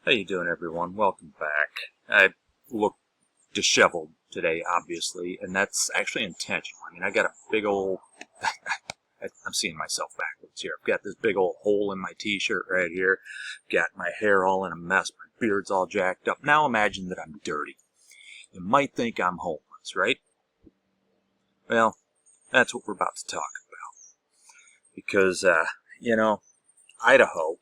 How you doing, everyone? Welcome back. I look disheveled today, obviously, and that's actually intentional. I mean, I got a big old... I'm seeing myself backwards here. I've got this big old hole in my t-shirt right here. Got my hair all in a mess. My beard's all jacked up. Now imagine that I'm dirty. You might think I'm homeless, right? Well, that's what we're about to talk about. Because, Idaho...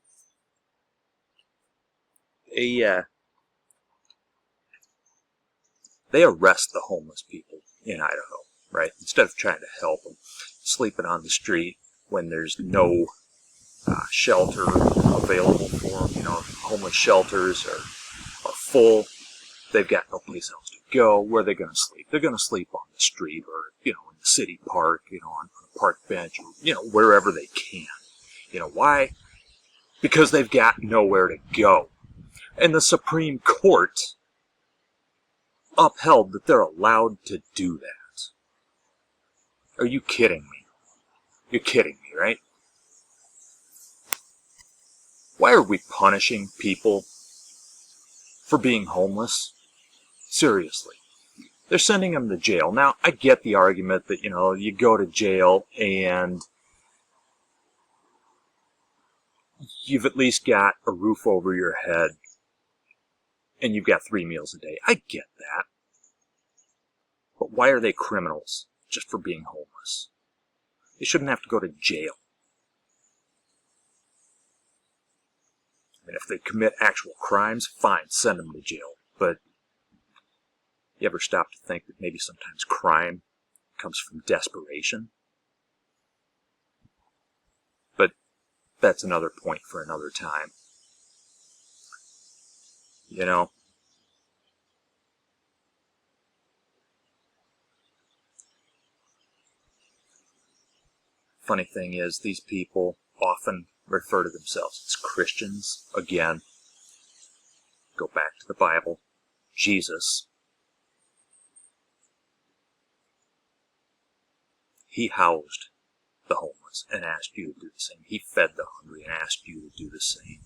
They arrest the homeless people in Idaho, right? Instead of trying to help them, sleeping on the street when there's no shelter available for them. Homeless shelters are full. They've got no place else to go. Where are they going to sleep? They're going to sleep on the street or, in the city park, on a park bench, or, wherever they can. Why? Because they've got nowhere to go. And the Supreme Court upheld that they're allowed to do that. Are you kidding me? You're kidding me, right? Why are we punishing people for being homeless? Seriously. They're sending them to jail. Now, I get the argument that, you go to jail and you've at least got a roof over your head and you've got 3 meals a day. I get that. But why are they criminals just for being homeless? They shouldn't have to go to jail. I mean, if they commit actual crimes, fine, send them to jail. But you ever stop to think that maybe sometimes crime comes from desperation? But that's another point for another time. Funny thing is, these people often refer to themselves as Christians. Again, go back to the Bible. Jesus, he housed the homeless and asked you to do the same. He fed the hungry and asked you to do the same.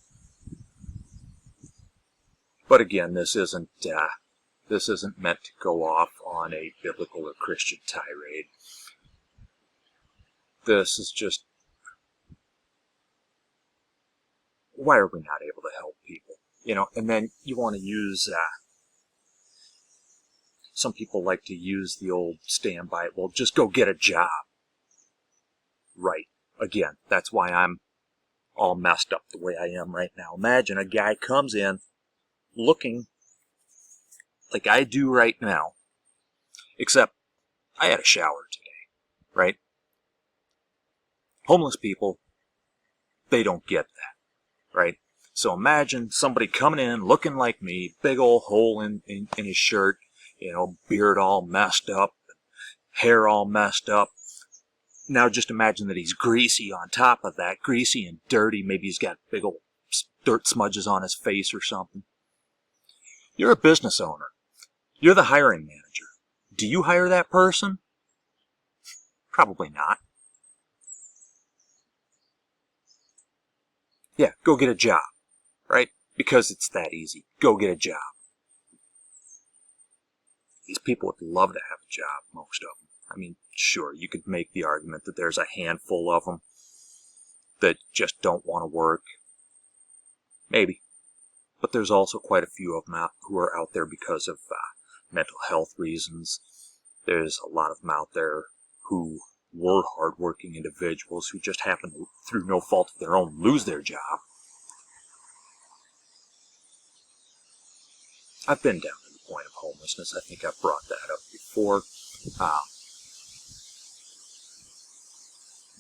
But again, this isn't meant to go off on a biblical or Christian tirade. This is just, why are we not able to help people? And then you want to use, some people like to use the old standby, well, just go get a job. Right. Again, that's why I'm all messed up the way I am right now. Imagine a guy comes in looking like I do right now, except I had a shower today, right? Homeless people, they don't get that, right? So imagine somebody coming in looking like me, big old hole in his shirt, beard all messed up, hair all messed up. Now just imagine that he's greasy on top of that, greasy and dirty. Maybe he's got big old dirt smudges on his face or something. You're a business owner. You're the hiring manager. Do you hire that person? Probably not. Yeah, go get a job, right? Because it's that easy. Go get a job. These people would love to have a job, most of them. I mean, sure, you could make the argument that there's a handful of them that just don't want to work. Maybe. But there's also quite a few of them who are out there because of mental health reasons. There's a lot of them out there who were hardworking individuals who just happen to, through no fault of their own, lose their job. I've been down to the point of homelessness. I think I've brought that up before.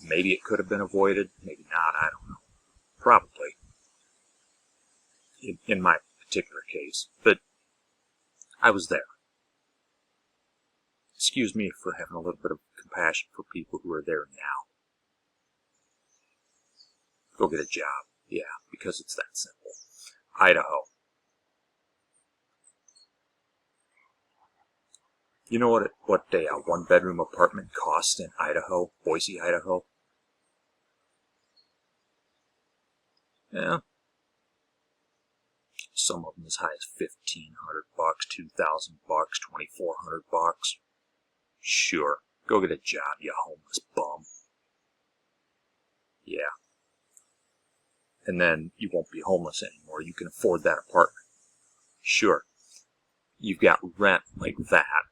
Maybe it could have been avoided, maybe not, I don't know. Probably. In my particular case. But I was there. Excuse me for having a little bit of compassion for people who are there now. Go get a job. Yeah, because it's that simple. Idaho. You know what a one-bedroom apartment costs in Idaho, Boise, Idaho? Yeah. Some of them as high as $1,500, $2,000, $2,400. Sure, go get a job, you homeless bum. Yeah. And then you won't be homeless anymore. You can afford that apartment. Sure. You've got rent like that.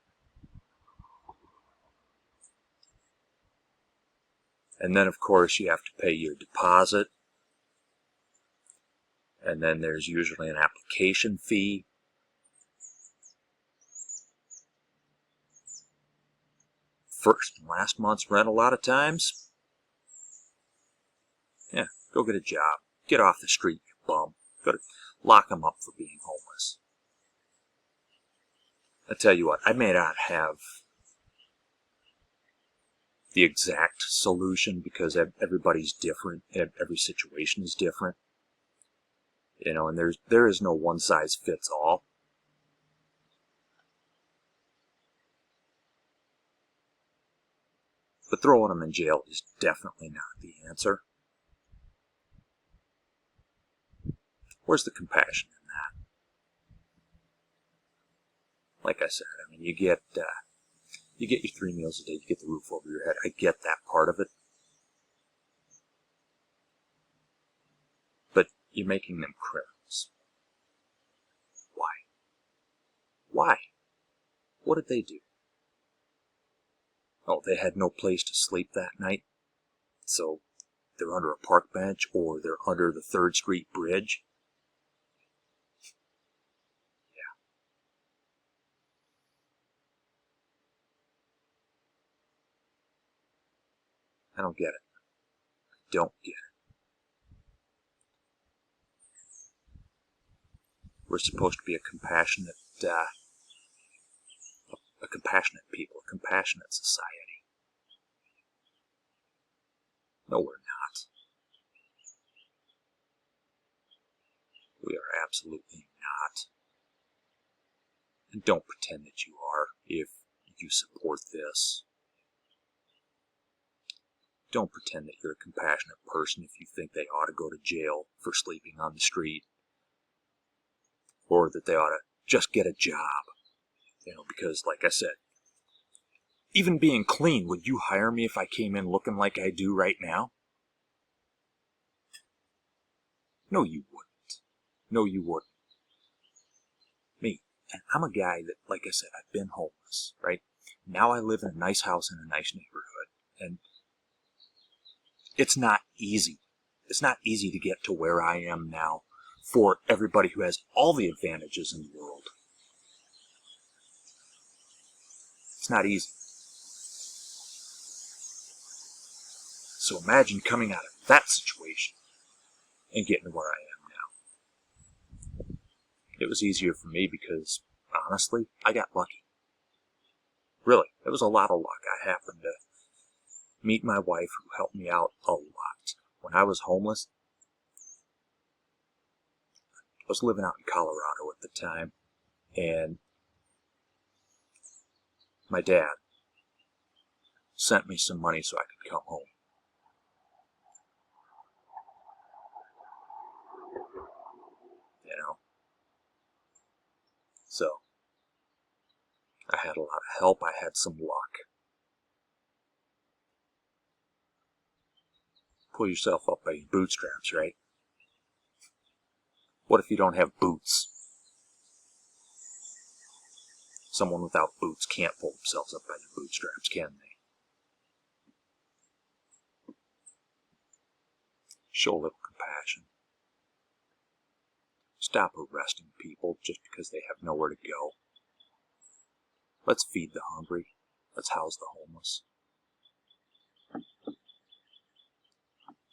And then, of course, you have to pay your deposit. And then there's usually an application fee. First and last month's rent a lot of times. Yeah, go get a job. Get off the street, you bum. Go to lock them up for being homeless. I tell you what, I may not have the exact solution because everybody's different. Every situation is different. You know, and there is no one size fits all. But throwing them in jail is definitely not the answer. Where's the compassion in that? Like I said, I mean, you get your 3 meals a day, you get the roof over your head. I get that part of it. But you're making them criminals. Why? Why? What did they do? Oh, they had no place to sleep that night, so they're under a park bench or they're under the 3rd Street Bridge. Yeah. I don't get it. I don't get it. We're supposed to be a compassionate people, a compassionate society. No, we're not. We are absolutely not. And don't pretend that you are if you support this. Don't pretend that you're a compassionate person if you think they ought to go to jail for sleeping on the street. Or that they ought to just get a job. You know, because like I said, even being clean, would you hire me if I came in looking like I do right now? No, you wouldn't. No, you wouldn't. Me. And I'm a guy that, like I said, I've been homeless, right? Now I live in a nice house in a nice neighborhood. And it's not easy. It's not easy to get to where I am now for everybody who has all the advantages in the world. It's not easy. So imagine coming out of that situation and getting to where I am now. It was easier for me because, honestly, I got lucky. Really, it was a lot of luck. I happened to meet my wife who helped me out a lot. When I was homeless, I was living out in Colorado at the time, and my dad sent me some money so I could come home. You know? So, I had a lot of help. I had some luck. Pull yourself up by your bootstraps, right? What if you don't have boots? Someone without boots can't pull themselves up by their bootstraps, can they? Show a little compassion. Stop arresting people just because they have nowhere to go. Let's feed the hungry. Let's house the homeless.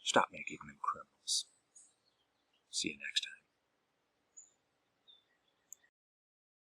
Stop making them criminals. See you next time.